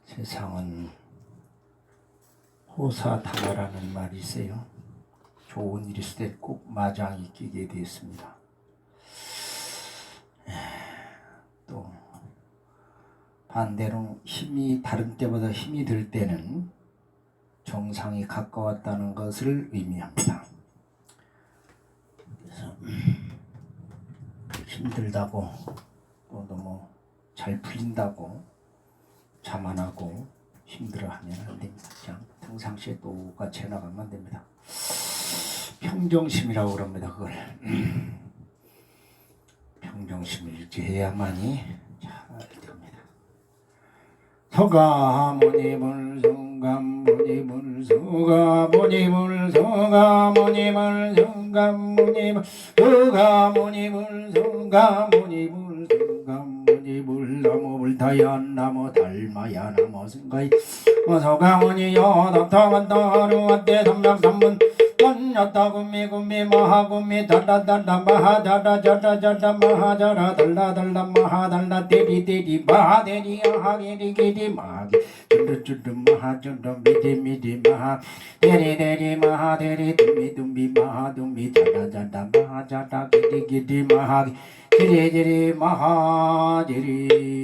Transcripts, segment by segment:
세상은 호사다마라는 말이 있어요. 좋은 일이 있을 때 꼭 마장이 끼게 되었습니다. 또 반대로 힘이 다른 때보다 힘이 들 때는 정상이 가까웠다는 것을 의미합니다. 그래서 힘들다고 또 너무 잘 풀린다고 자만하고 힘들어하면 안 됩니다. 그냥 평상시에 똑같이 해나가면 안 됩니다. 평정심이라고 그럽니다. 그걸 평정심을 유지해야만이 잘 됩니다. 서가모니물 성가모니물 서가모니물 서가모니물 성가모니물 서가모니물 성가모니물 성가모니물 나무 불타야 나무 달마야 나무 승가이 서가모니여 덕터만다루한테 삼명삼문 원였다 구미 구미 마하구미 달라달라 마하달라 자라자라 마하자라 달라달라 마하달라 대리대리 마하대리 하기리기리 마하기 쭈르쭈르 마하쭈르 미디미디 마하 대리대리 마하대리 둠비둠비 마하둠비 자라자라 마하자라 기리기리 마하기 지리지리 마하지리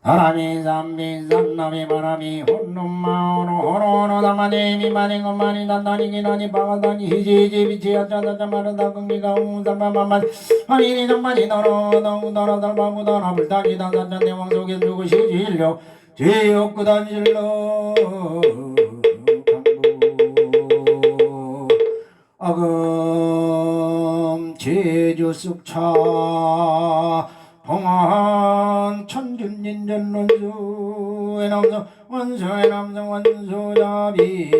사람이 삼비 삼나비 바람이 혼놈마오노 호로노 다마네미 마닝엄마니 단단이기나니 바가다니 히지지 비치 야짜다짜 마르다 긍미가 우살바마만 하미니 잠마니 너로 너무더러 달바무더러 불타기 당산전 내왕 속에 누구 시질려 제욕구 단실로 강부 아금 제주 쑥차 봉한 천준인전 원수 해남성 원수 해남성 원수자비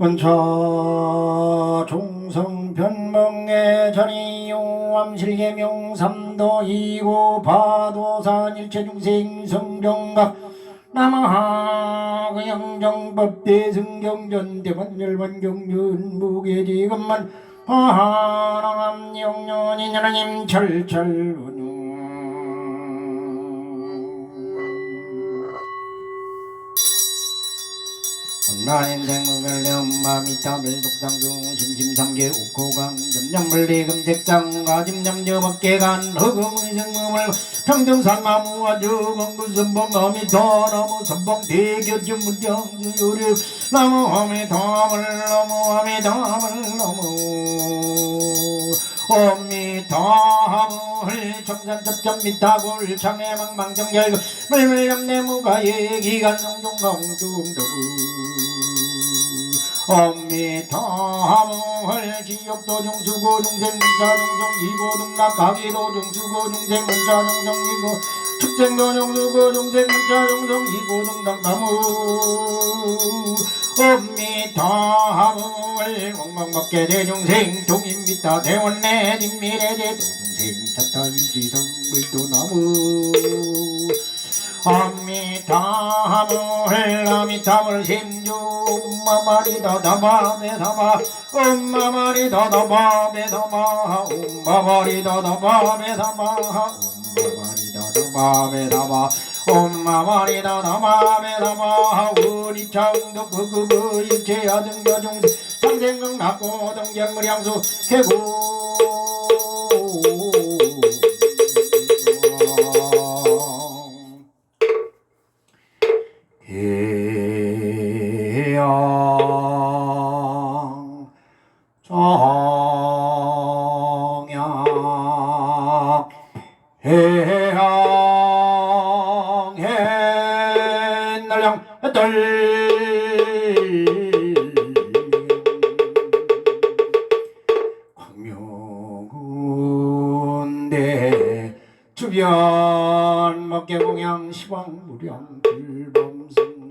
원차 종성 변명의 전이요 암실계명 삼도 이고 바도산 일체중생 성정각 남하 그영정법 대승경전 대반열반 경전 무계지금만 하하랑암 영년인 하나님 철철운용 나인생 무별령 마미타별 독상중 심심삼계 옥호강 점냠물리 금색장 가짐냠저 밖에간 허금의생물을 평정산나무와 저건구선봉 어미터 나무 선봉 대교주 문정수 요리 나무 어미타물 나무 어미타물 나무 어미타물 청산접점 미타굴 창해망망정열고 물물염내무가예 기간농종강중도 어미타물 지옥도중수고 중생문자중성 이고등락 가기도중수고 중생문자중성 이고 축생도중수고 중생문자중성 이고등락 나무 어미타물 건강밖에 대중생 동인미타 대원내 진미래제 도중생 차타일지성 물도나무 아미타물 아미타물 심주 엄마마리 더더마 메더마 엄마마리 더더마 메더마 엄마마리 더더마 메더마 엄마마리 더더마 메더마 엄마마리 더더마 메더마 우리창도 부구부 일체야 등여중 삼생강 낙고 등견무량수 개구 해양 정양 해양 해날량 해떨 광명군대 주변 먹개공양 시방무량 불범승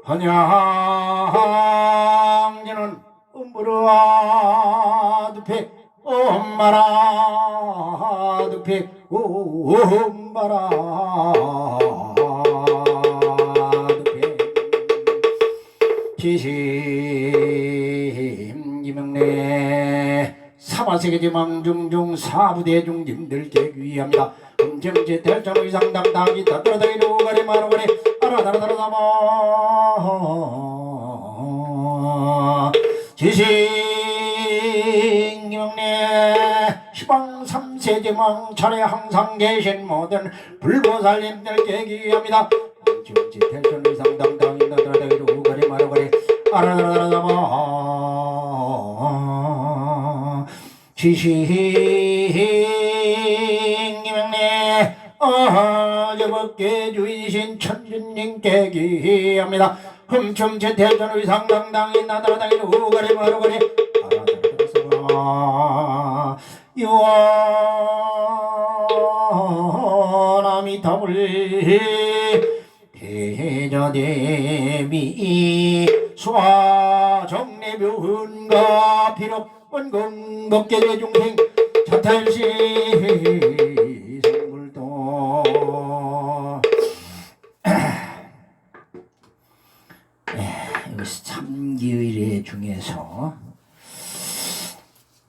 한양지는 엄마라 두페 엄마라 두페 엄마라 두페 지심 김영래 사바세계지망 중중 사부대중님들 계귀합니다. 금정제 대천의 상당당이 다들어다기를 오가리 마루가리 아라다라다라다마 지신 김영래 시방 삼세제망 차례 항상 계신 모든 불보살님들 계기합니다. 금정제 대천의 상당당이 다들어다기를 오가리 마루가리 아라다라다라다마 지신 김영래 저벅게 주이신 천주님께 기합니다. 흠춤제 대전의 상당당이 나다라당이 우가리 마루가리 아라다라다라사바 요원함이 더블 대저대비 수화정례묘훈가 비록 원공법계의 중생 차탈시 성불도 여기서 참기의례 중에서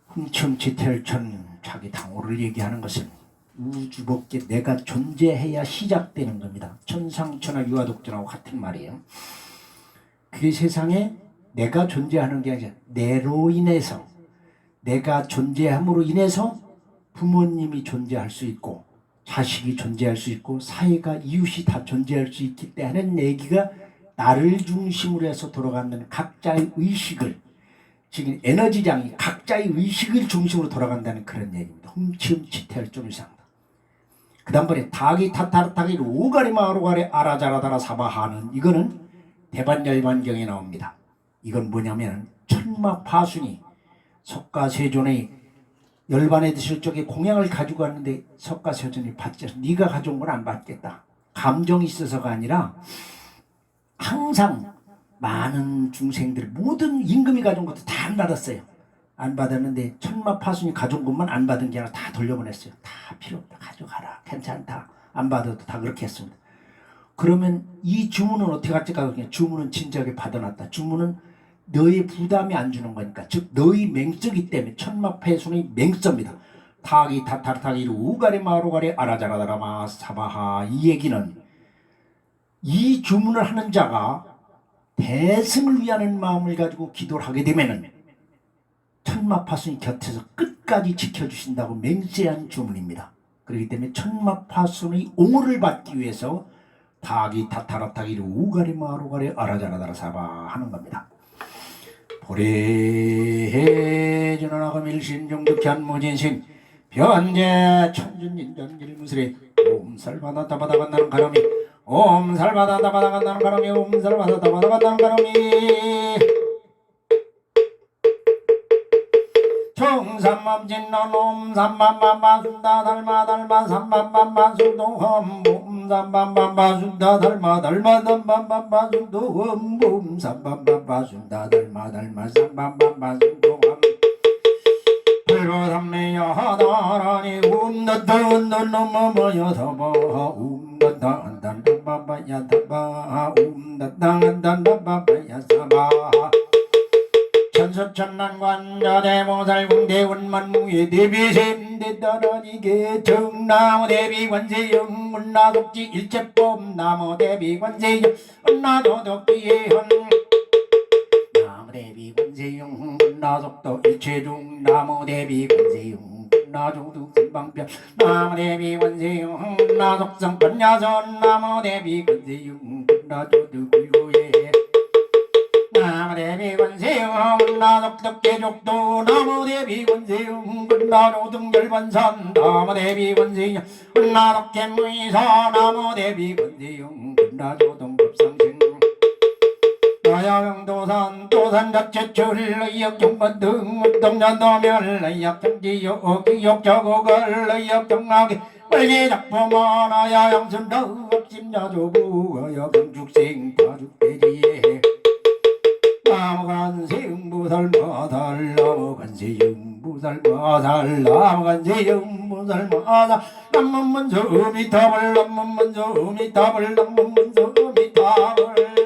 흠춤지텔천 자기 당호를 얘기하는 것은 우주법계 내가 존재해야 시작되는 겁니다. 천상천하 유아독존하고 같은 말이에요. 그 세상에 내가 존재하는 게 아니라 내로 인해서 내가 존재함으로 인해서 부모님이 존재할 수 있고 자식이 존재할 수 있고 사회가 이웃이 다 존재할 수 있기 때문에 하는 얘기가 나를 중심으로 해서 돌아가는 각자의 의식을 지금 에너지장이 각자의 의식을 중심으로 돌아간다는 그런 얘기입니다. 훔치훔치태를 좀 이상하다. 그 다음번에 닭이 타타르타기 오가리마루가리 아라자라다라 사바하는 이거는 대반열반경에 나옵니다. 이건 뭐냐면 천마파순이 석가세존의 열반에 드실 적에 공양을 가지고 왔는데 석가세존이 받지 않았어. 네가 가져온 건 안 받겠다. 감정이 있어서가 아니라 항상 많은 중생들 모든 임금이 가져온 것도 다 안 받았어요. 안 받았는데 천마파순이 가져온 것만 안 받은 게 아니라 다 돌려보냈어요. 다 필요 없다. 가져가라. 괜찮다. 안 받아도 다 그렇게 했습니다. 그러면 이 주문은 어떻게 할지 가겠냐. 주문은 진작에 받아놨다. 주문은 너의 부담이 안 주는 거니까. 즉 너의 맹서기 때문에 천마패순의 맹서입니다. 타기 타타르타기루 우가리 마루가리 아라자라다라마 사바하. 이 얘기는 이 주문을 하는 자가 대승을 위하는 마음을 가지고 기도를 하게 되면은 천마파순이 곁에서 끝까지 지켜주신다고 맹세한 주문입니다. 그렇기 때문에 천마파순의 옹호를 받기 위해서 타기 타타라타기루 우가리 마루가리 아라자라다라 사바 하는 겁니다. 보레 전원하고 일신종득 견무진신 변제 천준인전일무스레 옴살바다다 바다간다는 가람이 옴살바다다 바다간다는 가람이 옴살바다다 바다간다는 가람이 청삼맘진넌 옴삼맘맘마순다 달마달마 삼맘맘마순도 옴삼맘맘마순다 달마달마 삼맘맘마순도 옴삼맘맘마순다 달마달마 삼맘맘마순도 일로 삼매야하다라니 움다다안단나마마야다바 움다다안단나마마야다바 움다다안단나마마야다바 천수천난관자대모살궁대원만무예 대비샘대다라니게 정나무대비관세영 문나독지 일체법 나무대비관세영 문나도독기예헌 나무대비관세영 문나독도 일체중 나무대비관세영 문나조도 선방편 나무대비관세영 문나독성 번야선 나무대비관세영 문나조도 굴고예 나무대비관세음 나독덕계족도 나무대비관세음 나노등열반산 나무대비관세음 나독계무이사 나무대비관세음 나조동급상신 나야경도산 도산자체출의역정반등 동년도멸의역정지역 기역자고걸의역정하게 빨개작포만 나야양순덕심자조부의역정죽생 다죽대지에 나무간세음무살마살 나무간세음무살마살 나무간세음무살마살 남문문서미탑을 남문문서미탑을 남문문서미탑을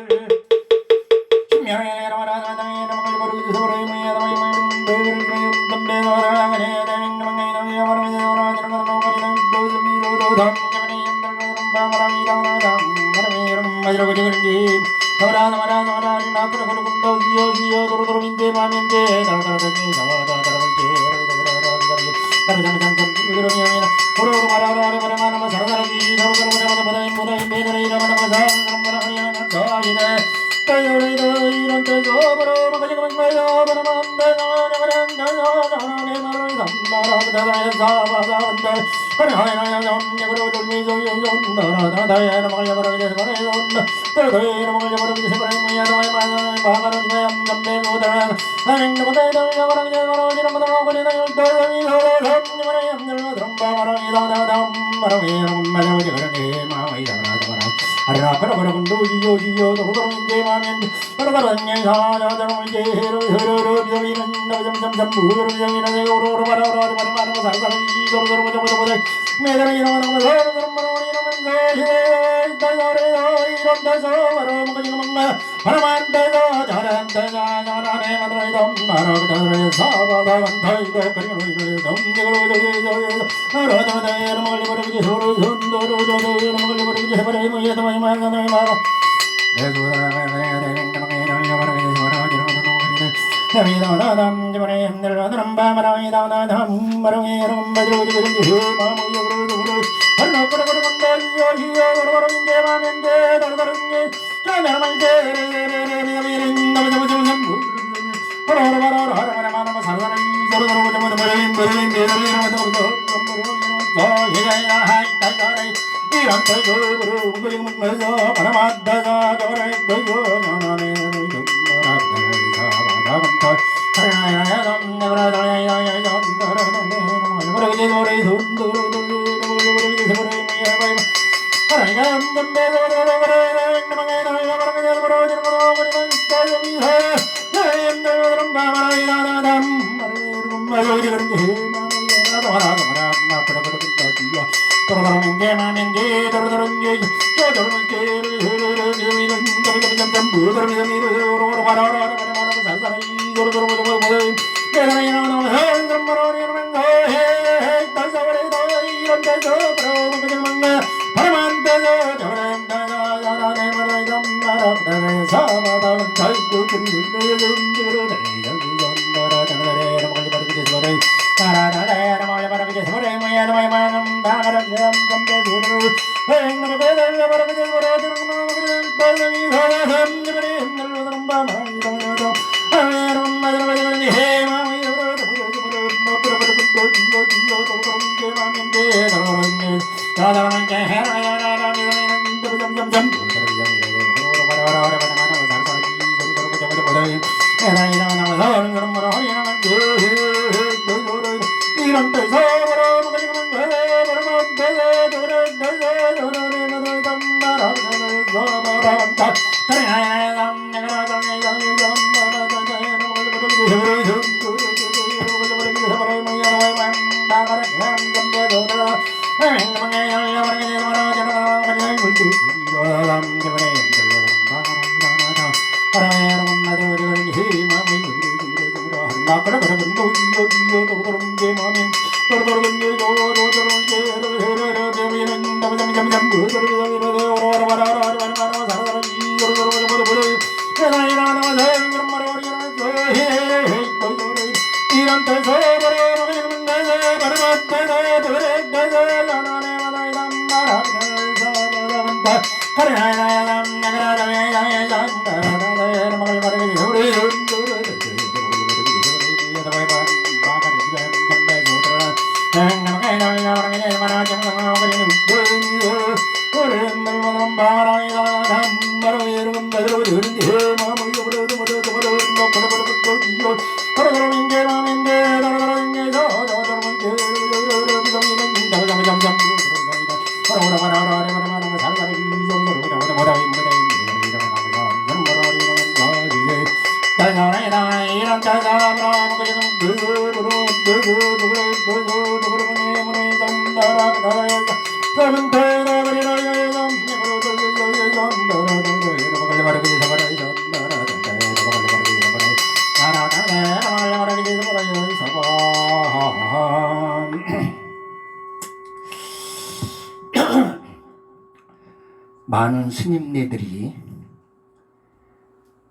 많은 스님네들이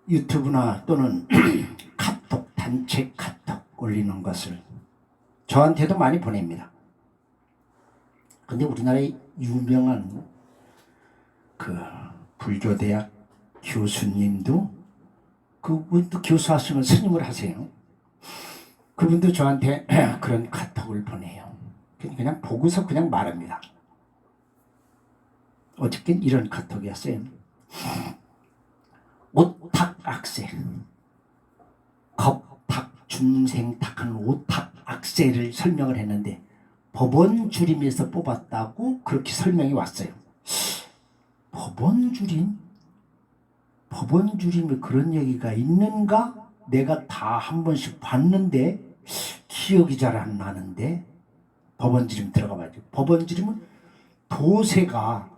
유튜브나 또는 카톡, 단체 카톡 올리는 것을 저한테도 많이 보냅니다. 근데 우리나라의 유명한 그 불교대학 교수님도 그분도 교수하시면 스님을 하세요. 그분도 저한테 그런 카톡을 보내요. 그냥 보고서 그냥 말합니다. 어저께는 이런 카톡이었어요. 오탁악세, 겁탁, 중생탁한 오탁악세를 설명을 했는데 법원주림에서 뽑았다고 그렇게 설명이 왔어요. 법원주림? 법원주림에 그런 얘기가 있는가? 내가 다 한 번씩 봤는데 기억이 잘 안 나는데. 법원주림 들어가 봐야죠. 법원주림은 도세가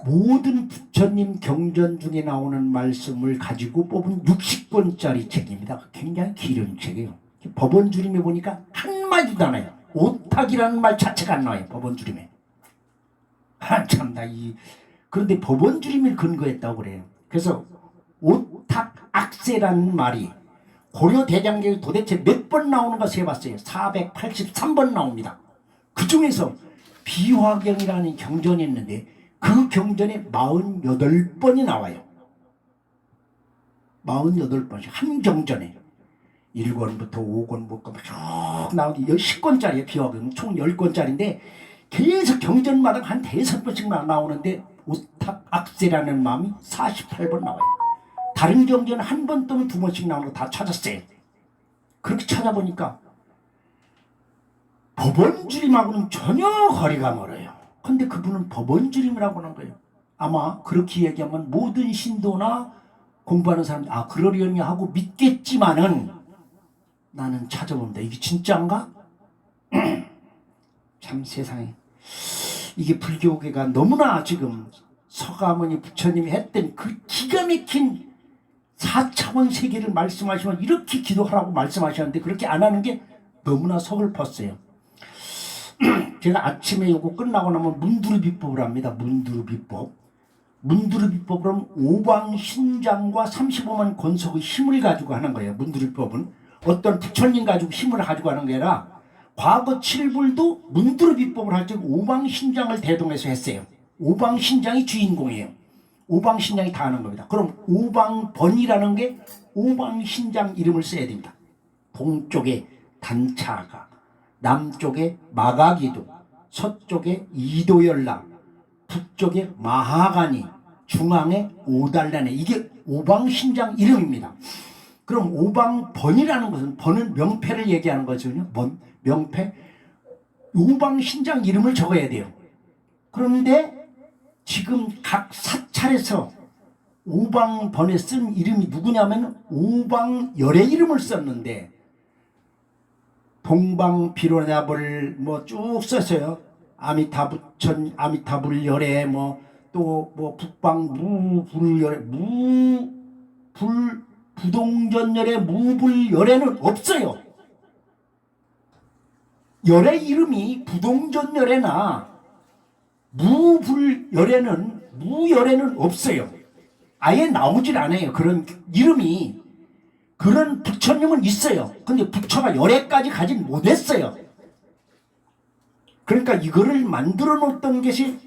모든 부처님 경전 중에 나오는 말씀을 가지고 뽑은 60권짜리 책입니다. 굉장히 길은 책이에요. 법원주림에 보니까 한마디도 안 나와요. 오탁이라는 말 자체가 안 나와요. 법원주림에. 참나 그런데 법원주림을 근거했다고 그래요. 그래서 오탁악세라는 말이 고려대장경에 도대체 몇 번 나오는가 세봤어요. 483번 나옵니다. 그 중에서 비화경이라는 경전이 있는데 그 경전에 48번이 나와요. 48번씩 한 경전에 1권부터 5권부터 쭉 나오는데 10권짜리예요. 비화경 총 10권짜리인데 계속 경전마다 한 5번씩 나오는데 오탁악세라는 마음이 48번 나와요. 다른 경전은 한 번 또는 2번씩 나오는 거 다 찾았어요. 그렇게 찾아보니까 법원주림하고는 전혀 거리가 멀어요. 근데 그분은 법원주림이라고 하는 거예요. 아마 그렇게 얘기하면 모든 신도나 공부하는 사람들 그러려니 하고 믿겠지만은 나는 찾아본다. 이게 진짜인가? 참 세상에 이게 불교계가 너무나 지금 서가모니 부처님이 했던 그 기가 막힌 4차원 세계를 말씀하시면 이렇게 기도하라고 말씀하셨는데 그렇게 안 하는 게 너무나 서글펐어요. 제가 아침에 이거 끝나고 나면 문두르비법을 합니다. 문두르비법. 문두르비법은 오방신장과 35만 권속의 힘을 가지고 하는 거예요. 문두르비법은 어떤 부처님 가지고 힘을 가지고 하는 게 아니라 과거 7불도 문두르비법을 할 때 오방신장을 대동해서 했어요. 오방신장이 주인공이에요. 오방신장이 다 하는 겁니다. 그럼 오방번이라는 게 오방신장 이름을 써야 됩니다. 동쪽에 단차가, 남쪽에 마가기도, 서쪽에 이도열라, 북쪽에 마하가니, 중앙에 오달라네. 이게 오방신장 이름입니다. 그럼 오방번이라는 것은 번은 명패를 얘기하는 거거든요. 명패. 오방신장 이름을 적어야 돼요. 그런데 지금 각 사찰에서 오방번에 쓴 이름이 누구냐면 오방열의 이름을 썼는데 동방비로냐불 뭐 쭉 썼어요. 아미타부천 아미타불열의 또 북방무불열의 부동전열의 무불열에는 없어요. 열의 이름이 부동전열에나 무열에는 없어요. 아예 나오질 않아요. 그런 이름이. 그런 부처님은 있어요. 근데 부처가 열애까지 가진 못했어요. 그러니까 이거를 만들어 놓았던 것이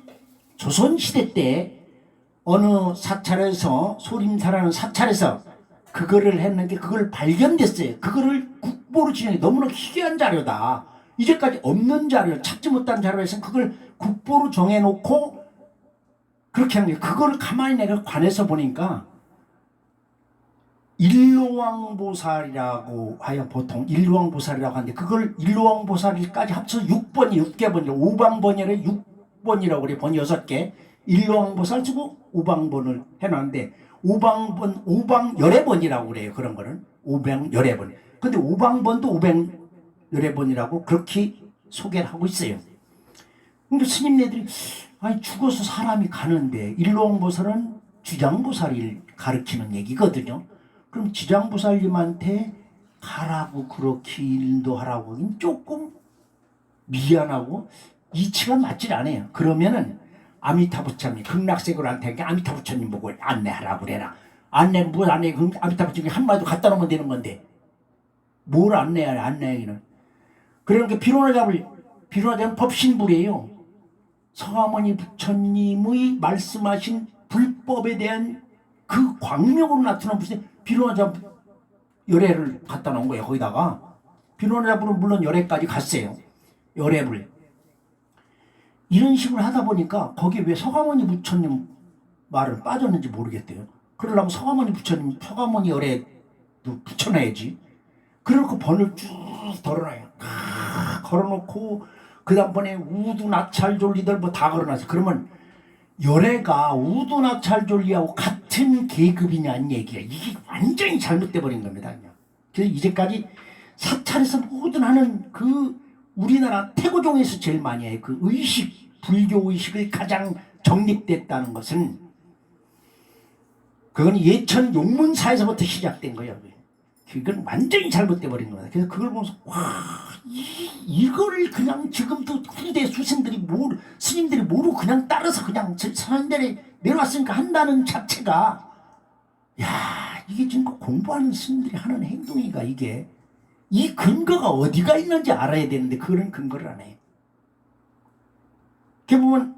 조선시대 때 어느 사찰에서, 소림사라는 사찰에서 그거를 했는데 그걸 발견됐어요. 그거를 국보로 지정해. 너무나 희귀한 자료다. 이제까지 없는 자료, 찾지 못한 자료에서 그걸 국보로 정해놓고 그렇게 한 거예요. 그걸 가만히 내가 관해서 보니까 일로왕보살이라고 하여 보통 일로왕보살이라고 하는데 그걸 일로왕보살까지 합쳐서 6번이 6개 번이라 오방번열에 6번이라고 그래. 번 6개. 일로왕보살 쓰고 오방번을 해놨는데 오방열애번이라고 그래요. 그런 거는 오방열애번. 근데 오방번도 오방열애번이라고 그렇게 소개를 하고 있어요. 그러니까 스님네들이 아니 죽어서 사람이 가는데 일로왕보살은 지장보살을 가르치는 얘기거든요. 그럼 지장보살님한테 가라고 그렇게 인도하라고 하긴 조금 미안하고 이치가 맞질 않아요. 그러면은 아미타부처님 극락세계로한테 아미타부처님 보고 안내하라고 그래라. 안내는 뭘 안내? 아미타부처님 한마디 갖다 놓으면 되는 건데 뭘 안내하래? 안내하기는. 그러니까 비로나잡은 법신불이에요. 서가모니 부처님의 말씀하신 불법에 대한 그 광명으로 나타난 무슨 비로나잡 열애를 갖다 놓은 거예요. 거기다가 비로나잡은 물론 열애까지 갔어요. 열애불. 이런 식으로 하다 보니까 거기에 왜 서가모니 부처님 말은 빠졌는지 모르겠대요. 그러려면 서가모니 부처님, 서가모니 열애도 붙여놔야지. 그래놓고 번을 쭉 덜어놔요. 걸어놓고 그 다음번에 우두 나찰졸리들 뭐 다 걸어놨어요. 그러면 열애가 우두 나찰졸리하고 같은 계급이냐는 얘기야. 이게 완전히 잘못돼 버린 겁니다. 그래서 이제까지 사찰에서 모든 하는 그 우리나라 태고종에서 제일 많이 해요. 그 의식, 불교 의식을 가장 정립됐다는 것은 그건 예천 용문사에서부터 시작된 거예요. 그건 완전히 잘못돼 버린 겁니다. 그래서 그걸 보면서 이걸 그냥 지금도 후대 수생들이 스님들이 모르고 그냥 따라서 그냥 선현대에 내려왔으니까 한다는 자체가 이게 지금 공부하는 스님들이 하는 행동이가 이게 이 근거가 어디가 있는지 알아야 되는데 그런 근거를 안 해요. 이렇게 보면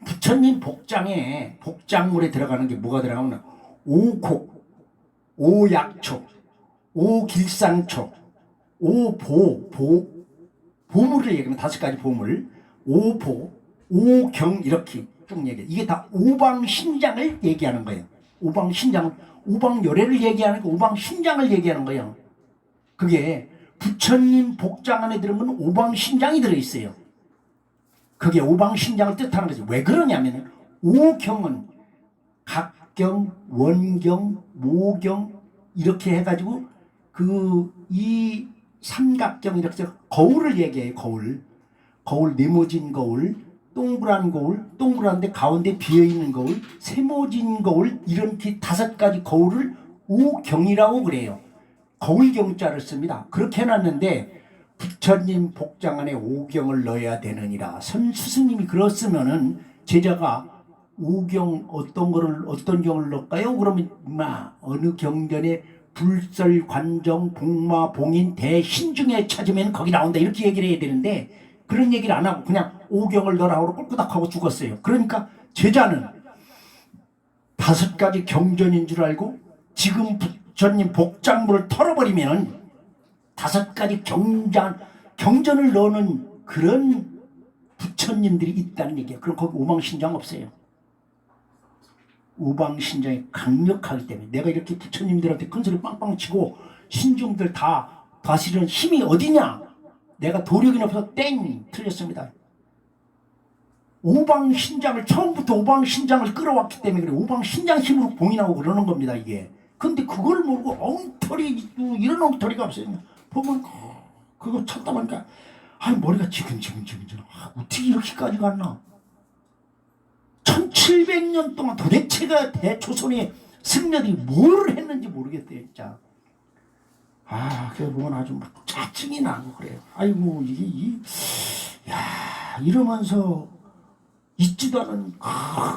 부처님 복장물에 들어가는 게 뭐가 들어가면 오곡, 오약초, 오길상초, 보물을 얘기하면 5가지 보물, 오보, 오경 이렇게 쭉 얘기해요. 이게 다 오방신장을 얘기하는 거예요. 오방열애를 얘기하는 거 오방신장을 얘기하는 거예요. 그게 부처님 복장 안에 들은 건 오방신장이 들어있어요. 그게 오방신장을 뜻하는 거죠. 왜 그러냐면 오경은 각경, 원경, 모경 이렇게 해가지고 이 삼각경 이렇게 거울을 얘기해요. 거울 네모진 거울, 동그란 거울, 동그란데 가운데 비어있는 거울, 세모진 거울 이렇게 5가지 거울을 오경이라고 그래요. 거울경자를 씁니다. 그렇게 해놨는데 부처님 복장 안에 오경을 넣어야 되느니라. 스승님이 그렇으면은 제자가 오경 어떤 경을 넣을까요? 그러면 어느 경전에 불설, 관정, 복마, 봉인, 대신중에 찾으면 거기 나온다 이렇게 얘기를 해야 되는데 그런 얘기를 안 하고 그냥 오경을 넣으라고 꿀꾸닥하고 죽었어요. 그러니까 제자는 5가지 경전인 줄 알고 지금 부처님 복장물을 털어버리면 5가지 경전을 넣는 그런 부처님들이 있다는 얘기예요. 그럼 거기 오방신장 없어요. 오방신장이 강력하기 때문에 내가 이렇게 부처님들한테 큰소리 빵빵 치고 신중들 다 다스리는 힘이 어디냐? 내가 도력이 없어서 땡! 틀렸습니다. 오방신장을 처음부터 오방신장을 끌어왔기 때문에 그래. 오방신장 힘으로 봉인하고 그러는 겁니다. 이게. 근데 그걸 모르고 엉터리 이런 엉터리가 없어요. 보면 그거 찾다 보니까 머리가 지근지근 어떻게 이렇게까지 갔나? 1700년 동안 도대체가 대조선의 승려들이 뭘 했는지 모르겠대요 진짜. 그래서 보면 아주 막 짜증이 나고 그래요. 아이고 야 이러면서 있지도 않은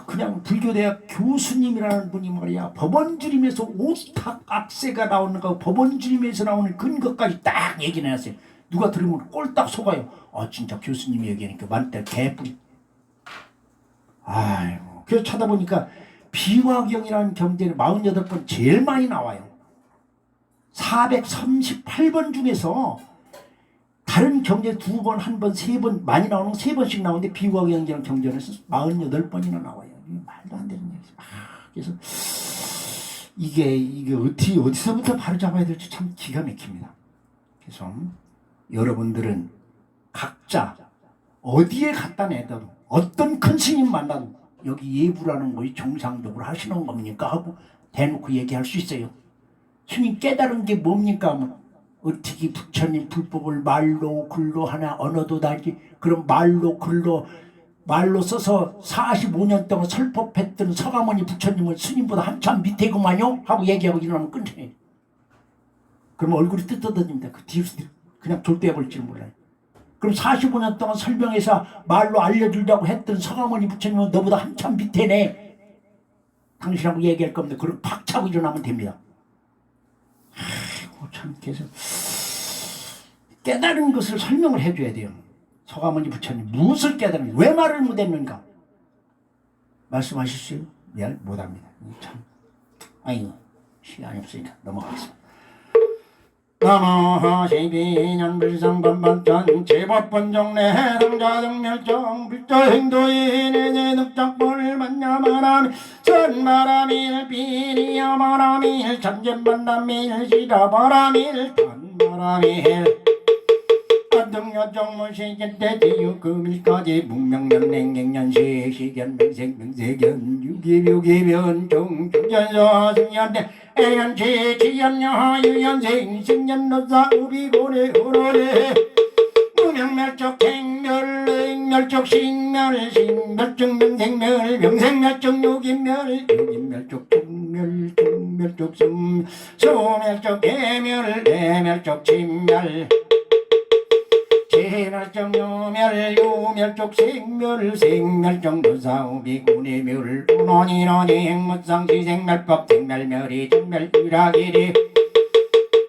그냥 불교대학 교수님이라는 분이 말이야 법원주림에서 오탁악세가 나오는 거 법원주림에서 나오는 근거까지 딱 얘기를 해놨어요. 누가 들으면 꼴딱 속아요. 진짜 교수님이 얘기하니까 만때 개뿔이. 아이고 그래서 찾아보니까 비화경이라는 경전이 48번 제일 많이 나와요. 438번 중에서 다른 경제 2번, 1번, 3번 많이 나오는 거 3번씩 나오는데 비화경이라는 경전에서 48번이나 나와요. 말도 안 되는 얘기죠. 그래서 이게 어디서부터 바로 잡아야 될지 참 기가 막힙니다. 그래서 여러분들은 각자 어디에 갖다 내도 어떤 큰 스님 만나도 여기 예부라는 것이 정상적으로 하시는 겁니까? 하고 대놓고 얘기할 수 있어요. 스님 깨달은 게 뭡니까? 하면 어떻게 부처님 불법을 말로 글로 하나 언어도 다지 그럼 말로 글로 말로 써서 45년 동안 설법했던 서가모니 부처님은 스님보다 한참 밑에구만요? 하고 얘기하고 일어나면 끝내. 그러면 얼굴이 뜯어집니다. 그 뒤에서 그냥 졸대해버릴지 몰라요. 그럼 45년 동안 설명해서 말로 알려주려고 했던 서가모니 부처님은 너보다 한참 밑에네. 당신하고 얘기할 겁니다. 그럼 팍 차고 일어나면 됩니다. 아이고 참 계속 깨달은 것을 설명을 해줘야 돼요. 서가모니 부처님 무엇을 깨달은 왜 말을 못했는가 말씀하실 수 못합니다. 참 아이고 시간이 없으니까 넘어가겠습니다. 나무 시비년 불상반반전 제법본정내 해당자등멸정 불조행도인의 득작본을 만냐마라미 전마라밀 비리야마라밀 천재만남밀 시다바라밀 단마라밀 안등여정무시견대 지유금일까지 문명년냉갱년시 시견 명색명세견 유기묘기변 정중전서 승연대 애연치 지연여 유연생 승연노사 우비고래 호로래 무명멸적 행멸 행멸적 식멸 식멸적 명생멸 명생멸적 유기멸 유기멸적 중멸 중멸적 승 소멸적 개멸 개멸적 침멸 제멸적 유멸 유멸적 생멸 생멸적 무사우비 구내멸 운원이러니 행무상시 생멸법 생멸멸이 정멸유라기리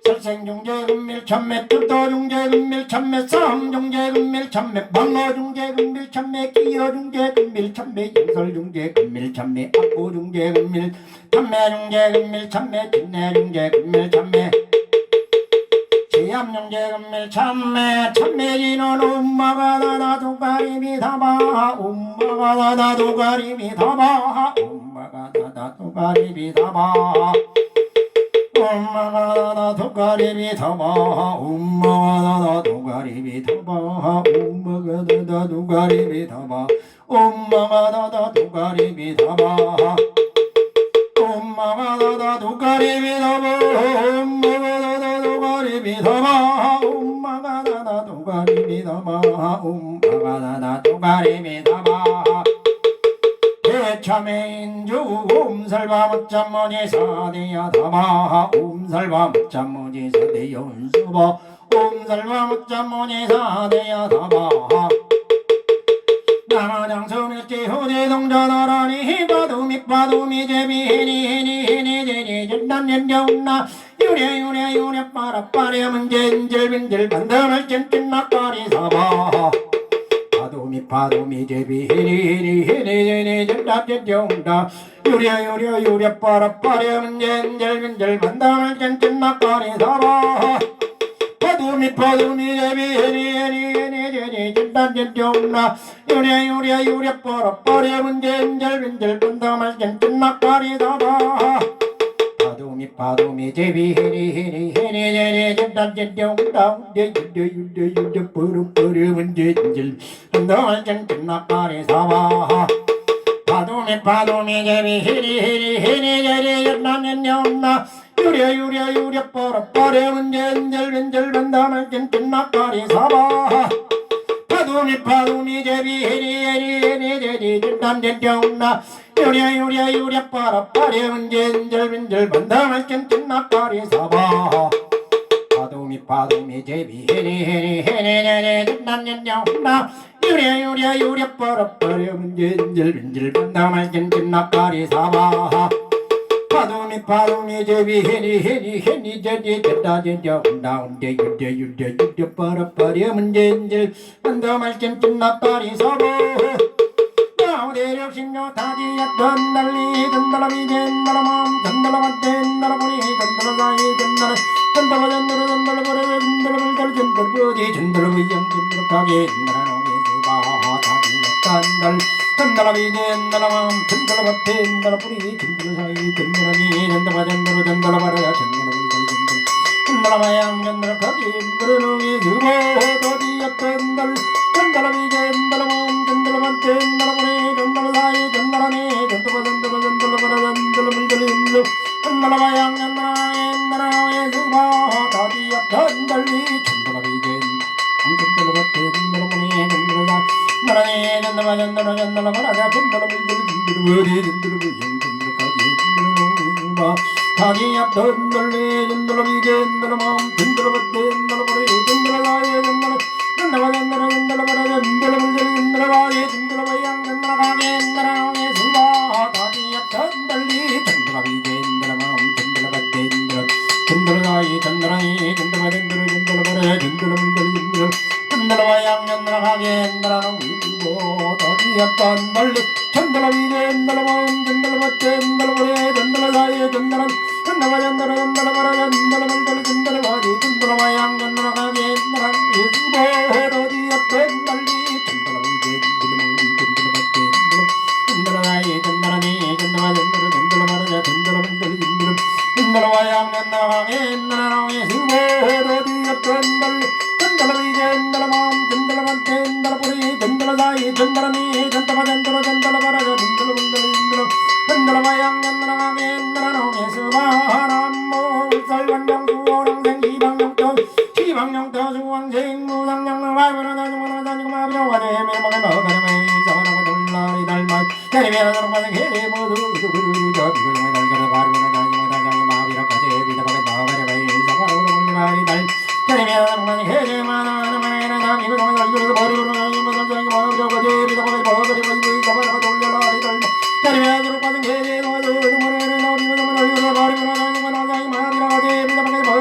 설생중재금밀 천매 뜻도중재금밀 천매 싸움중재금밀 천매 방어중재금밀 천매 기여중재금밀 천매 영설중재금밀 천매 악구중재금밀 천매중재금밀 천매 진내중재금밀 천매 지암용재금밀 참매 참매지는 엄마가 나나도 가리비 다바 엄마가 나나도 가리비 다바 엄마가 나나도 가리비 다바 엄마가 나나도 가리비 다바 엄마가 나나도 가리비 다바 엄마가 나나도 가리비 다바 엄마가 나나도 가리비 다바 엄마가 나나도 가리비 다바 미다마 엄마가 나나 도가리 미다마 엄마가 나나 도가리 미다마 대참해인주 옴살바 묻자머니 사대야 다마 옴살바 묻자머니 사대 연수보 옴살바 묻자머니 사대야 다마 나나장성일지 후대동전하라니 바두미 제비해니 제니 전단연겨운나 유래 빠라빠렴은 젠젤빈젤 반담을 젠젠 막가리 사바 바두미 제비 해니 제니 전단연겨운나 유래 빠라빠렴은 젠젤빈젤 반담을 젠젠 막가리 사바 바두미 제비 해니 제니 전단연겨운나 유래 빠라빠렴은 젠젤빈젤 반담을 젠젠 막가리 사바 바두미 제비 해니 제니 전단연겨운나 유래 빠라빠렴은 젠젤 반담을 젠젠 막가리 사바 바두미 제비 해니 제니 전단연겨운나 유래 빠라빠렴은 젠젤 반담을 젠젠 막가리 사바 파도미 파도미 제비 헤리 단전정나 요랴 빠라빠리 은젠절빈절 반담할 땐 낙가리 사바 파도미 제비 헤리 단전정나 요랴 빠라빠리 은젠절빈절 반담할 땐 낙가리 사바 파도미 제비 헤니 제디 제다젠저 나운데 유대 빠라빠리 문제인질 반담할 땐 낙가리 사바 나오대력 신요 타지야 던달리 던달라미 젠달라맘 던달라만 젠달라보니 던달라사이 던달라버려 던달라버리 던달라부지 던달라가게 던달라노게 수바 타지야 던달라미 젠달라맘 던달라바테 던달라보니 던달라사이 던달라미 던달라버려 던달라마양 던달라가게 던달라노게 수바 타지야 던달라미 젠달라맘 던달라만 던달라보니 던달라사이 던달라니 던달라버려 던달라마양 던달라의 수바 타지야 던달리 던달라미 던달라바테 던달라보니 던달라사이 나라니 던달라마라 타지야 던달리 던달라미 던달라맘 던달라바테 던달라보니 던달라사이 던달라버려 던달라바이 던달라마양 던달라가게 던달라의 수바 타지야 던달리 던달라미 던달라맘 던달라바테 던달라사이 던달라이 던달라버려 던달라마양 던달라가게 던달라노 위고 타지야 던달리 던달라미 던달라맘 던달라바테 던달라버려 던달라사이 던달라마양 던달라가게 던달라노 수바 던달리 던달라미 던달라마음 던달라바테 던달라사이 던달라니 던달라버려 던달라마양 던달라가게 던달라노 수바 던달리 던달라미 던달라맘 던달라바테 던달라버리 던달라사이 던달라니 던달라버려 던달라마양 던달라가게 던달라노 수바 남모 설관령 수호랑생 시방령도 수왕생 무상령 와이버나다니고 마비노가네 메모가 너가네 사바나가 돌라리 달마이 대리베라 너가네 게리 모두 두구두구저 비고정에 달겨라 바르고나 다니고 다장이 마비라까지 비다바게 나가려바이 사바나가 돌라리 달 대리베라 너가네 게리 마나나 마나나 다니고 정에 달겨라 바르고나 다니고 다장이 마비라까지 비다바게 나가려바이 사바나가 돌라리 달 대리베라 너가네 게리 모두 두구두구저 비고정에 달겨라 바르고나 다니고 다장이 마비라까지 비다바게 나가려바이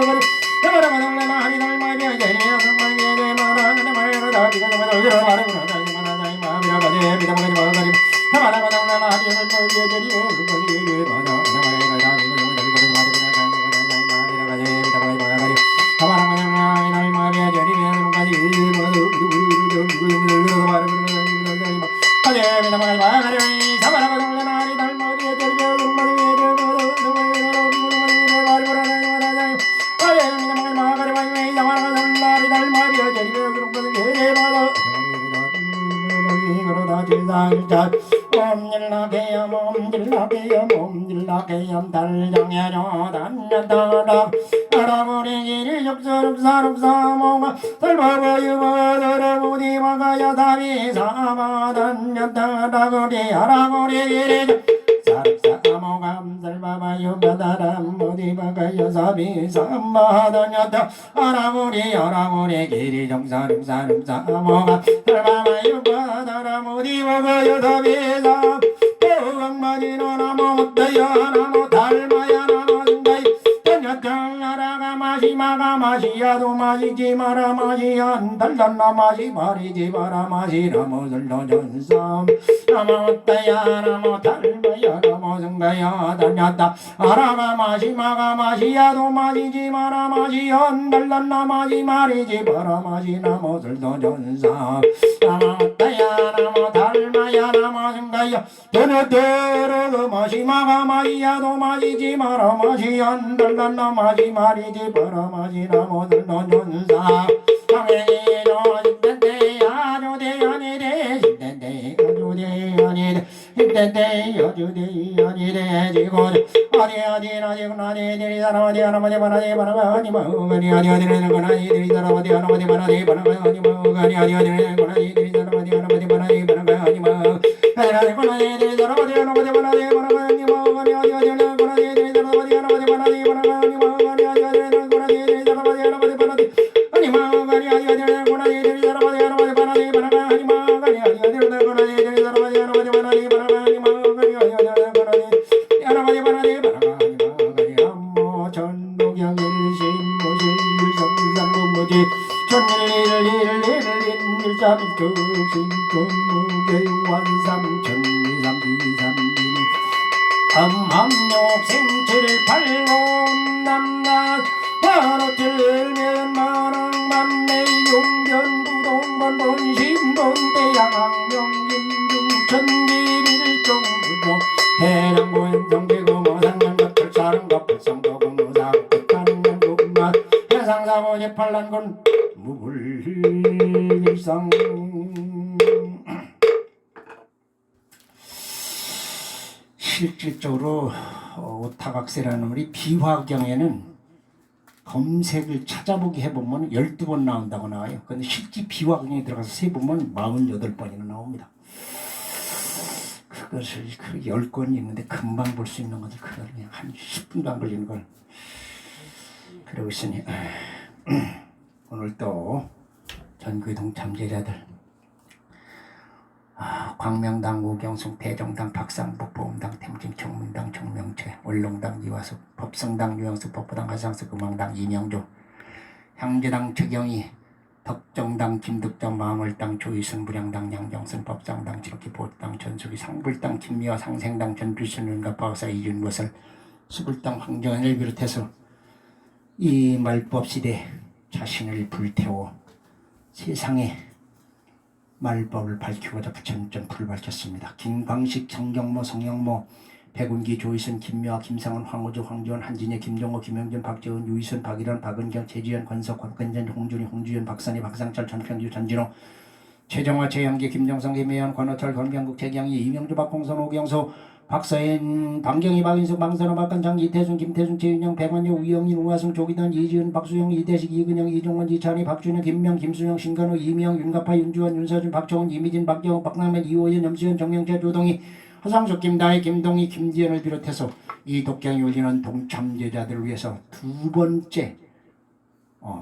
옴질라게염 달정야녀 단련다다 알아보리기리 줍사줍사줍사모가 설바바유바더러무디마가야 다비사마 단련다다거리 알아보리기리 사릅사모감 설바바유바다람 무디마가야 사비사마다냐다 알아보리 기리 줍사줍사줍사모가 설바바유바다람 무디마가야 다비사 왕마지노 나모 다야 나모 달마야 나모 승가이 전야장 나라가 마시마가 마시야도 마시지 마라 마시야 달란나 마시 마리지 마라 마시 나모 설도전삼 나모 다야 나모 달마야 나모 승가야 다냐다 아라가 마시마가 마시야도 마시지 마라 마시야 달란나 마시 마리지 마라 마시 나모 설도전삼 나모 다야 나모 달마야 나모 승가야 데르데르 마시마가 마시야도 마시지 마라 마시 안달란나 마시 마리지 마라 마시 나모들 노년사 강행이노 신텐데 아조대 아니래 신텐데 아조대 아니래 때때 여주대 어디대지고 어디 사람 어디 하나마디 바나디 바나바니 마우가니 어디 거나니 사람 어디 하나마디 바나디 바나바니 마우가니 어디 거나니 사람 어디 하나마디 바나디 바나바니 마우 어디 거나니 사람 어디 하나마디 바나디 바나바니 마우가니 어디 거나니 사람 어디 하나마디 바나디 바나바니 마우가니 어디 거나니 사람 어디 하나마디 바나디 아니 마우가니 어디 거나니 사람 어디 하나마디 바나디 바나바니 마우가니 어디 거나니 사람 어디 하나마디 바나디 바나바니 마우가니 어디 거나니 하나마디 바나디 바나바니 마우가니 암모 전독양 일심모시 일성상무무지 천일일일일일일자비교신공무개완삼천미삼비삼비니 암함욕생칠팔공남나 화로틀면 만왕만내 용변부동본 본심본대양명인중천지일종부동 해랑고현성계고모상년갑철사릉갑불성도금무사급탄년고금만 해상사모제팔란군 무불일상. 실질적으로 오타각세라는 우리 비화경에는 검색을 찾아보기 해보면 12번 나온다고 나와요. 근데 실제 비화경에 들어가서 세보면 48번이나 나옵니다. 그것을 그 10권이 있는데 금방 볼 수 있는 것을 그걸 그냥 한 10분도 안 걸리는 걸 그러고 있으니 오늘 또 전교동 참제자들 광명당, 우경숙, 대정당, 박상복, 보험당, 템진, 청문당, 정명채, 원롱당, 이화숙, 법성당, 유영숙, 법부당, 하상수, 금왕당, 이명조, 향제당, 최경희, 덕정당, 김득정, 마물당, 조희순, 무량당, 양정순, 법상당, 지록기, 보당, 전수기, 상불당, 김미화, 상생당, 전필순, 윤갑박사, 이준거설, 수불당, 황정현을 비롯해서 이 말법 시대 자신을 불태워 세상에 말법을 밝히고자 부처님전 불을 밝혔습니다. 김광식, 정경모, 성영모, 백운기, 조희순, 김묘아, 김상원, 황호주, 황지원, 한진혜, 김종호, 김영준, 박재훈, 유희순, 박일원, 박은경, 최지현, 권석, 곽근전, 홍준희, 홍주현, 박선희, 박상철, 전평주, 전진호, 최정화, 최영기, 김정성, 김혜연, 권호철, 권경국, 최경희, 이명주, 박홍선, 오경수, 박서인, 방경희, 박인숙, 방선호, 박건장, 이태순, 김태순, 최윤영, 백원효, 우영인, 우하승, 조기단, 이지은, 박수영, 이대식, 이근영, 이종원, 이찬희, 박준영, 김명, 김수영, 신건우, 이명, 윤가파, 윤주원, 윤서준, 박정훈, 이미진, 박경호, 박남면, 이호연, 염수현, 정영재, 조동희, 허상숙, 김다희, 김동희, 김지연을 비롯해서 이 독경이 울리는 동참제자들을 위해서 두 번째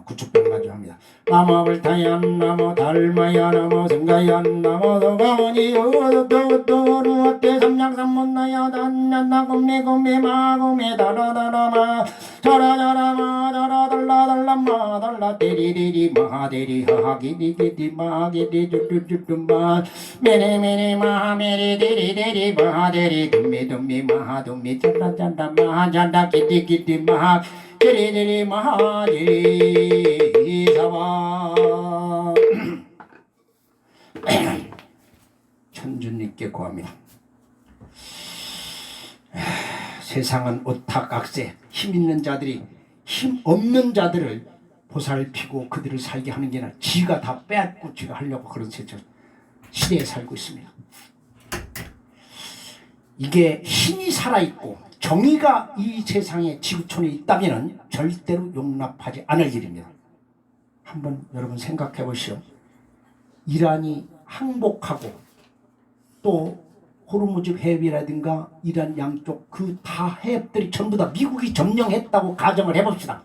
구축병 마주합니다. 나무불타연 나무 달마야 나무 성가연 나무 도가오니 어도도도루어때 삼양삼문나야 단난나곰미곰미 마곰미 다라다라마 자라자라마 자라달라달라마 달라 데리데리 마하데리 하하기디기디 마하기디 쭈쭈쭈쭈마 메리메리 마하메리데리데리 마하데리 둠미둠미 마하둠미 짠다짠다 마하잔다 기디기디 마하 데리데리 마하데리 사와 천주님께 고합니다. 세상은 오탁악세, 힘 있는 자들이 힘 없는 자들을 보살피고 그들을 살게 하는 게 아니라 지가 다 빼앗고 지가 하려고 그런 시대에 살고 있습니다. 이게 힘이 살아있고 정의가 이 세상에 지구촌에 있다면 절대로 용납하지 않을 일입니다. 한번 여러분 생각해 보시오. 이란이 항복하고 또 호르무즈 해협이라든가 이란 양쪽 그 다 해협들이 전부 다 미국이 점령했다고 가정을 해봅시다.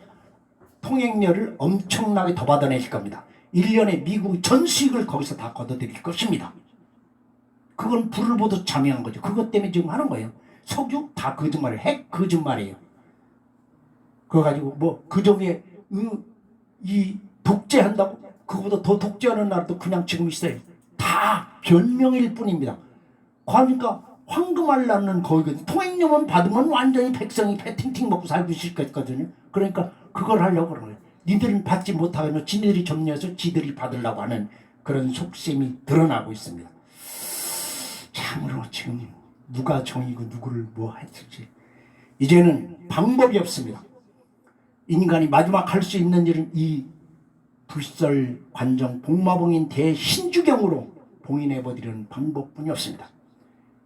통행료를 엄청나게 더 받아내실 겁니다. 1년에 미국이 전 수익을 거기서 다 걷어들일 것입니다. 그건 불을 보듯 자명한 거죠. 그것 때문에 지금 하는 거예요. 석유 다 거짓말이에요. 핵 거짓말이에요. 그거 가지고 뭐 그중에 이 독재한다고 그거보다 더 독재하는 나라도 그냥 지금 있어요. 다 변명일 뿐입니다. 그러니까 황금알라는 거기거든요. 통행료만 받으면 완전히 백성이 팅팅 먹고 살고 있을 거거든요. 그러니까 그걸 하려고 그러는 거예요. 니들은 받지 못하면 지네들이 점령해서 지들이 받으려고 하는 그런 속셈이 드러나고 있습니다. 참으로 지금 누가 정이고 누구를 뭐 했을지 이제는 방법이 없습니다. 인간이 마지막 할 수 있는 일은 이 불설 관정 복마봉인 대신주경으로 봉인해버리는 방법뿐이 없습니다.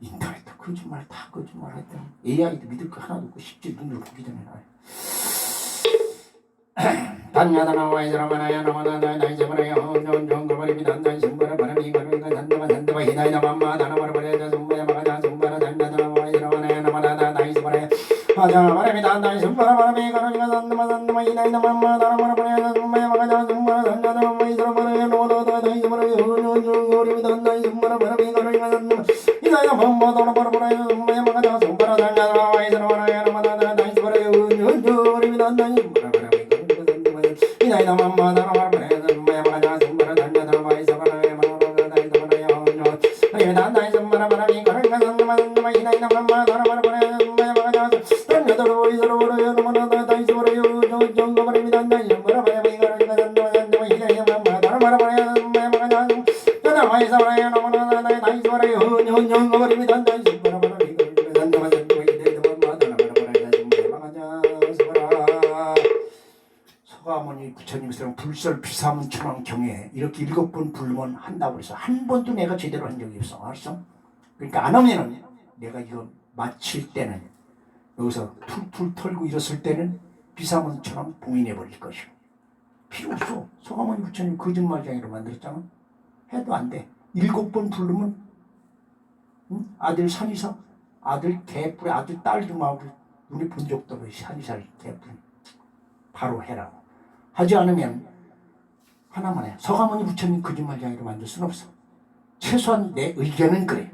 인터넷도 거짓말 다 거짓말 했더니 AI도 믿을 거 하나도 없고 실제 눈으로 보기 전에 단야다나와 이스라마나야 나마나나 나이제마나야 혼존존거버리비다 나이승바라 바람이 가르가 단다마 단다마 히나이나 맘마 다나마라 버려자 승바야 마가자 승바라 단야다나와 이스라마나야 나마나나 나이스바라야 하자 바람이다 나이승바라 바람이 가르가 단다마 단다마 히나이나 맘마 다나마라 버려자 승바야 마가자 승바라 단야다나와 이스라마나야 나마나나 나이스바라야 혼존존거버리비다 나이승바라 바람이 가르가 단다마 히나이나 맘마 다나마라 버려자 승바야 마가자 승바라 단야다나와 이스라마나야 나마나나 나이스바라야 혼존존거버리비다 나이승바라 바람이 이나이나 맘마 다나마라 버려자 승바야 마가자 승바라 단야다나와 이스라마나야 나마나나 나이스바라야 혼존존거버리비다 나이승바라 바람이 가르가 단다마 단다마 히나이나 맘마 다나마라 버려자 승바야 마가자 단야다나와 이스라마나야 나마나나 나이스바라야 혼존존거버리비다 나이승바라 바람이 가르가 단다마 단다마 히나이나 맘마 다나마라 버려자 승바야 마가자 단야다나와 이스라마나야 나마나나 나이스바라야 혼존존거버리비다 나이승바라 바람이 가르가 단다마 단다마 히나이나 맘마 다나마라 버려자 승바야 마가자 승바라 서가모니 부처님처럼 불설 비사문 천왕 경에 이렇게 7번 부르면 한다고 그래서 한 번도 내가 제대로 한 적이 없어. 알았어? 그러니까 안 하면은 내가 이거 마칠 때는 여기서 툴툴 털고 일었을 때는 비사문 천왕 봉인해 버릴 것이오. 필요 없어. 서가모니 부처님 거짓말쟁이로 만들었잖아. 해도 안 돼. 7번 부르면 아들 산이사 아들 개뿔에 아들 딸도 막 눈에 본 적도 없어. 산이사 개뿔 바로 해라고. 하지 않으면 하나만 해. 서가모니 부처님 거짓말쟁이로 만들 수는 없어. 최소한 내 의견은 그래.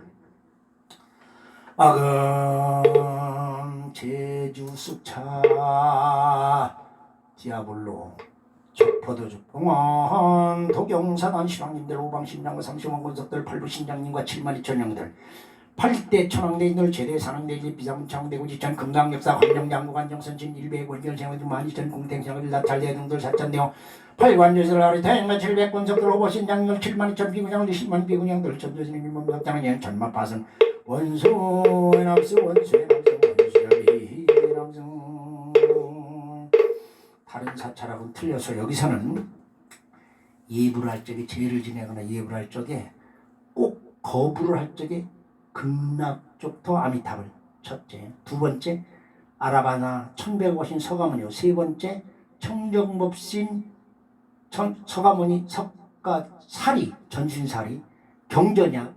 아금 제주 쑥차 디아볼로 적포도 적봉원 도경사단 신왕님들 오방신장과 상시원 권석들 팔부신장님과 7만 2천 형들 8대 천왕대인들 제대 산왕대지 비상천왕대구지천 금강역사 환경장구 관정선진 일베 권견생활 12,000 공탱생활 나찰대등들 사천대호 8관제설 하루 태행만 700권석들 오보신장들 7만 2천 비군장들 10만 비군장들 천조진님 몸덕장은 천마파선 원수의 남수 원수의 남수 원수의 남수 다른 사찰하고는 틀려서 여기서는 예불을 할 적에 제를 지내거나 예불을 할 적에 꼭 거부를 할 적에 극락쪽토 아미탑을 첫째, 두 번째 아라바나 천백오신 서가모니, 세 번째 청정법신 서가모니 석가사리 전신사리 경전약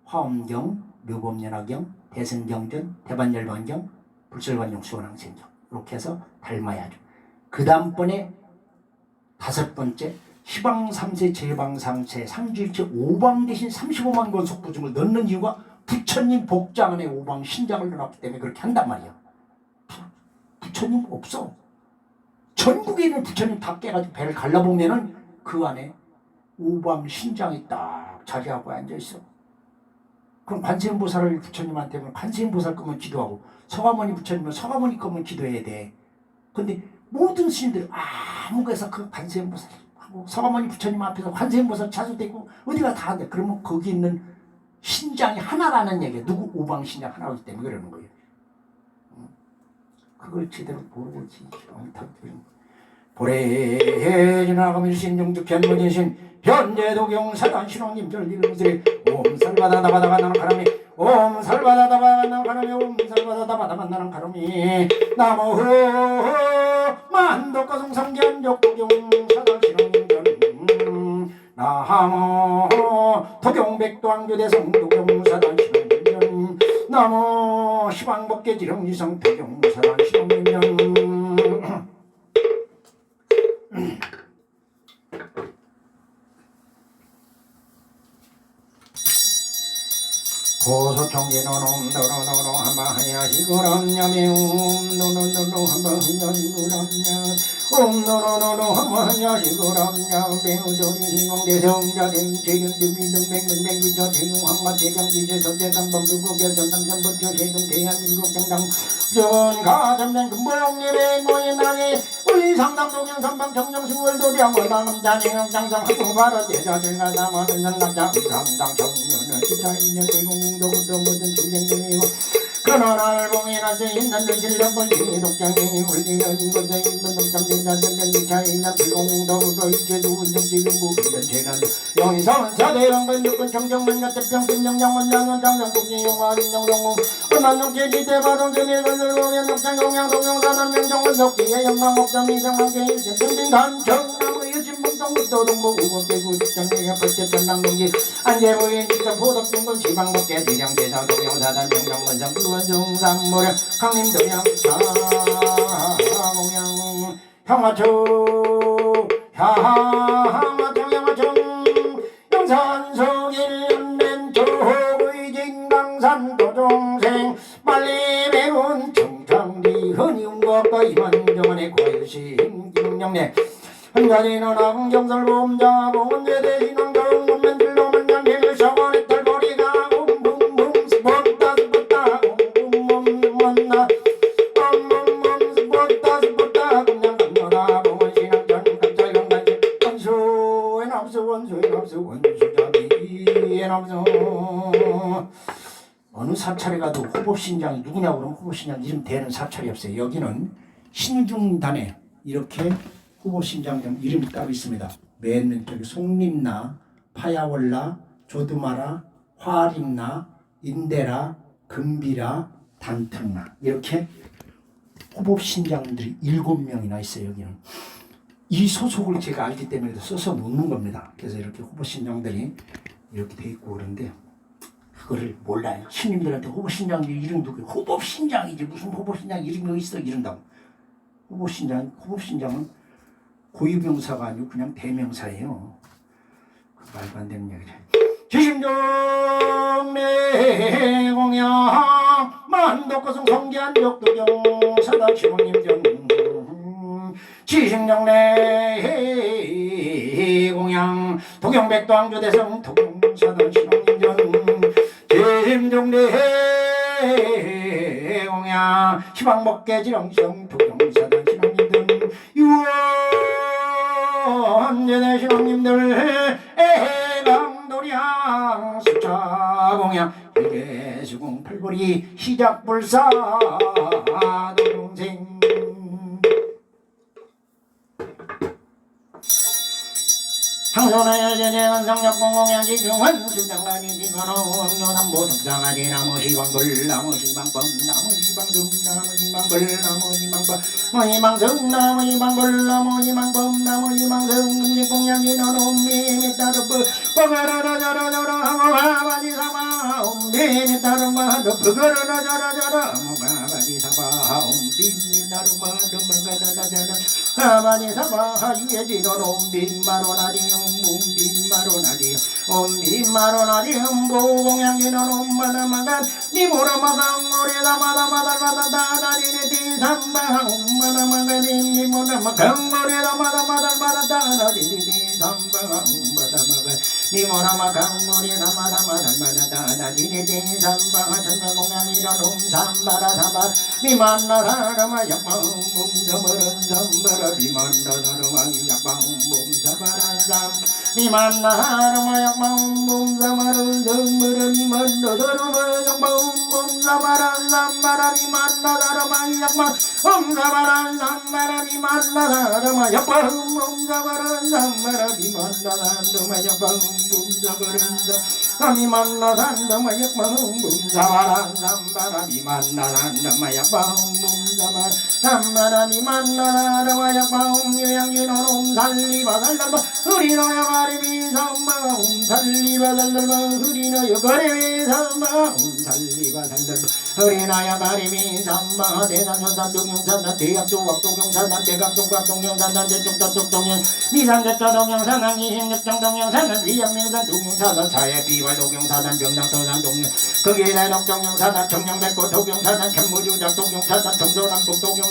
화엄경 묘법연화경 대승경전 대반열반경 불설관용 수원항생경 이렇게 해서 닮아야죠. 그 다음번에 5번째 희방삼세 제방삼세 상주일체 오방 대신 35만 권 속부중을 넣는 이유가 부처님 복장 안에 오방 신장을 넣어놨기 때문에 그렇게 한단 말이야. 부처님 없어. 전국에 있는 부처님 다 깨가지고 배를 갈라보면은 그 안에 오방 신장이 딱 자리하고 앉아있어. 그럼 관세음보살을 부처님한테 관세음보살 거면 기도하고 서가모니 부처님은 서가모니 거면 기도해야 돼. 근데 모든 스님들이 아무거에서 그 관세음보살하고 서가모니 부처님 앞에서 관세음보살 자수되고 어디가 다 한대. 그러면 거기 있는 신장이 하나라는 얘기야. 누구 오방 신장 하나이기 때문에 그러는 거예요. 그걸 제대로 모르고 보레지나가밀신 용득현문이신 현재도경 사단신왕님들 이름들이 옴살바다다바다가 나는 가람이 옴살바다다바다가 나는 가람이 옴살바다다바다가 나는 가람이 나무 만덕가성상견 적도경 사단신왕님들 나무 도경백도왕교대성 도경사단신왕님들 나무 시방법계지령지성 도경사단신왕님들 보소청기노놈 노노노노 한바하야시구람냐미 노노노노 한바하야시구람냐 노노노노 한바하야시구람냐 배우조리신공대성자된 재견등비등백능백기저 재용항마 재장기제 선대강범주국여전남전번저 세동대한민국정당 전가점된 금보용예배 모임당에 의상당동영삼방 정정승월도량월방음자내영장정 한국바라대자전가담원은 남자 의상당 정면은 기차인년 대공공도부터 모든 중생중이고 그러나 봉인하지 있는 실력을 독장이 울리는 곳에 있는 독장진자들은 미차이나 불공동으로 이제도 운정지는 무기는 재난 영희성은 사대왕건 육군 청정만 같은 평신영양원 양원장정국기 용화 인정동공 은한동체지 대바로 제밀건설 공연 독장공양 동영사단 명정원 덕기의 영광목장 미정왕계 일심 승진단청 일심봉동도동부 우국대구 독장의 합발대 전당동기 안재부인 입성 포덕중군 시방법계 대량대사 동영사단 명정원장 불원정상모령 강림동양 사공양 향화초 영산성일 연맨 조의진강산 도종생 빨리 배운 청창리 흔이운것과 이만정원의 과유신 김영래 한가지는 악경설보험자 보건제대신앙정 문면질로만 양계를 샤워의 털머리가 웅붕붕 스포타 스포타 웅붕붕 만나 웅붕붕 스포타 스포타 그냥 감녀라 보건신앙전 갑자연간지 원수의 납수 원수의 납수 원수자비의 납수 어느 사찰에 가도 후보신장이 누구냐고 그러면 후보신장 이름 대는 사찰이 없어요. 여기는 신중단에 이렇게 후보신장 이름이 따로 있습니다. 맨 왼쪽에 송림나, 파야월라, 조두마라, 화림나, 인대라, 금비라, 단특나 이렇게 후보신장들이 7명이나 있어요. 여기는 이 소속을 제가 알기 때문에 써서 놓는 겁니다. 그래서 이렇게 후보신장들이 이렇게 돼 있고 그런데 그거를 몰라요. 신님들한테 후보신장 이름 누구? 후보신장이지 무슨 후보신장 이름이 어디 있어 이런다고. 후보신장은 고유명사가 아니고 그냥 대명사예요. 말도 안 되는 얘기죠. 지심정내 공양 만덕거성 성기한 역도경 사다시봉님전 지심정내 공양 도경백도항조대성 도경사다시봉님전 지심정내 공양 희망먹개지렁성 도경사다시봉님전 언제내 신앙님들 애강도량 수차공양 일개수공 팔보리 시작불사 도동생 항손의 제재는 성력공공양 지중원 수장관이 지거노 응요남보 덕상하지 나무시방불 나무시방법 나무시방승 나무시방불 나무시방법 나무시방승 나무시방불 나무시방법 나무시방승 음식공양지는 옴미미 따르브 버거러러저러저러 하모바바지 사바 옴미미 따르마도 버거러러저러저러 하모바바지 사바 옴미미 따르마도 버거러러저러 하바지 사바 유예지는 옴빈마로나디 옴빈마로나디 옴빈마로나디 옴보공양지는 옴마다마간 니모라마강 모래다마다마다마다다다리네 디삼바 옴마다마간 니모라마강 모래다마다마다마다다다리네 디삼바 옴마다마간 니모라마강 모래다마다마다마다다다리네 디삼바 천명공양이런 옴삼바라사바 미만나사라마 약방 옴삼바란 삼바라 미만나사라마 약방 옴삼바란 미만나사라마 약방 옴삼바란 삼바라 미만나사라마 약방 옴삼바란 삼바라 미만나사라마 약방 옴삼바란 삼바라 미만나사라마 약방 옴삼바란 삼바라 미만나사라마 약방 옴삼바란 미만나사라마 약방 옴삼바란 삼바라 미만나사라마 약방 옴삼바라 삼바라 미만나사라마 약방 옴유양지노 옴살리바 살달바 흐리노야 가리비 삼바 옴살리바 살달바 흐리노야 가리비 삼바 옴살리바 살달바 흐리나야 가리비 삼바 대산현산 동영산단 대학조각 동영산단 대각종각 동영산단 대종각 동영 미산대자 동영산단 이행역장 동영산단 위양명산 동영산단 사회비발 동영산단 병당도산 동영 거기에 대덕 동영산단 정령백고 동영산단 현무주작 동영산단 동서남북 동영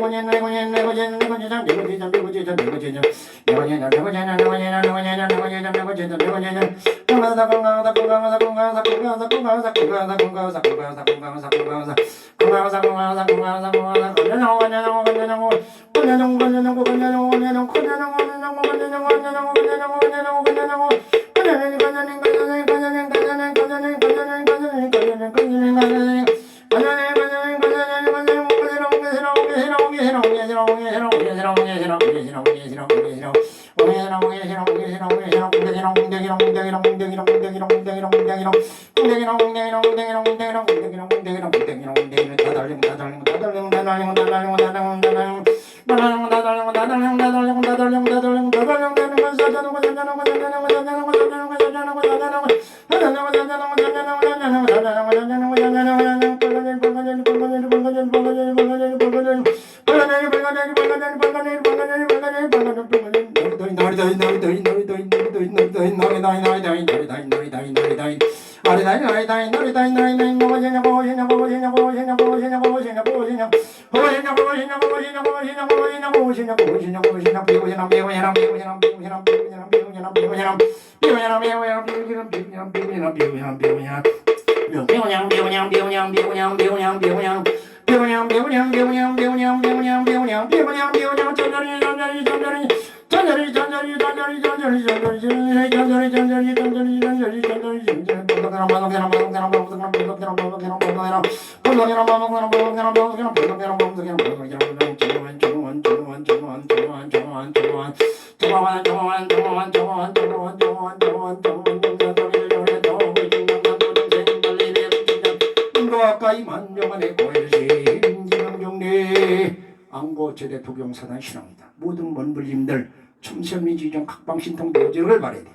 안고제대 도경사단 신앙이다. 모든 원불님들 첨선미지정 각방신통 내어지를 바라야 돼.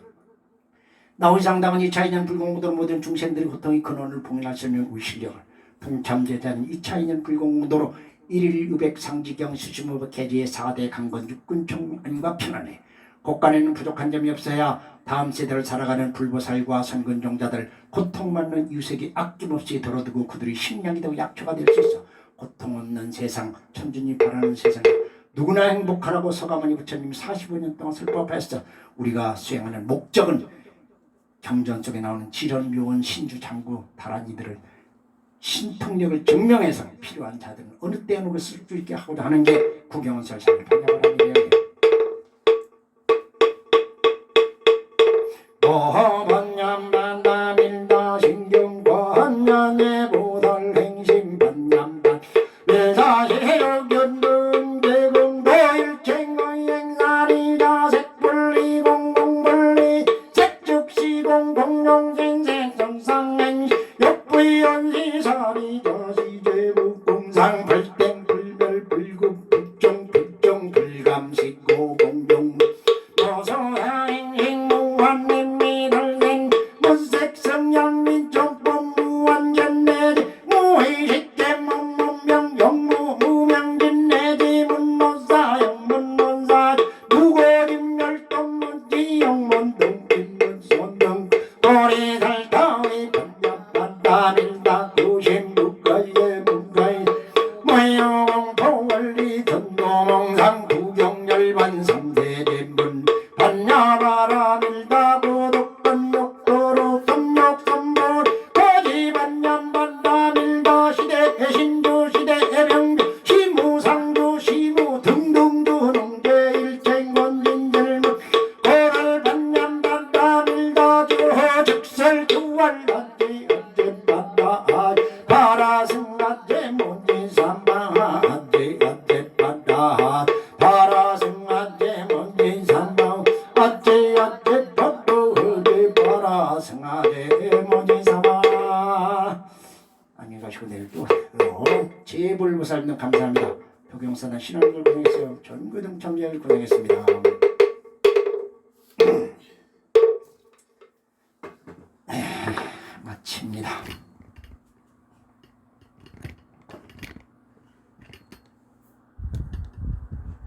나의상당은 2차2년 불공무도 모든 중생들의 고통의 근원을 봉인하시면 우리 실력을 동참제자는 2차2년 불공무도로 1일 의백 상지경 수심의법 개지의 4대 강건 육군총 안과 편안해. 곳간에는 부족한 점이 없어야 다음 세대를 살아가는 불보살과 선근종자들 고통받는 유색이 아낌없이 덜어두고 그들의 식량이 더 약초가 될 수 있어. 고통 없는 세상, 천주님 바라는 세상에 누구나 행복하라고 서가모니 부처님 45년 동안 설법했어. 우리가 수행하는 목적은 경전 속에 나오는 지련, 묘원, 신주, 장구, 다란 이들을 신통력을 증명해서 필요한 자들은 어느 때 어느 것을 쓸 수 있게 하고자 하는 게 구경원설상을 판명을 하게 되어요. 보반년 반담일다 신경관년에 보달 행심 반년반 일사시력 연등 대공도일쟁의 행사리다 색분리 공공분리 색축시공 공룡신생성상행 역부연시사리 저시제국 공상 발땡 불별 불급 불종 불종 불감시고 공룡 노소행행 무한님 제불보살님 감사합니다. 도경사단 신앙을 고생했어요. 전교등 참여를 고생했습니다. 마칩니다.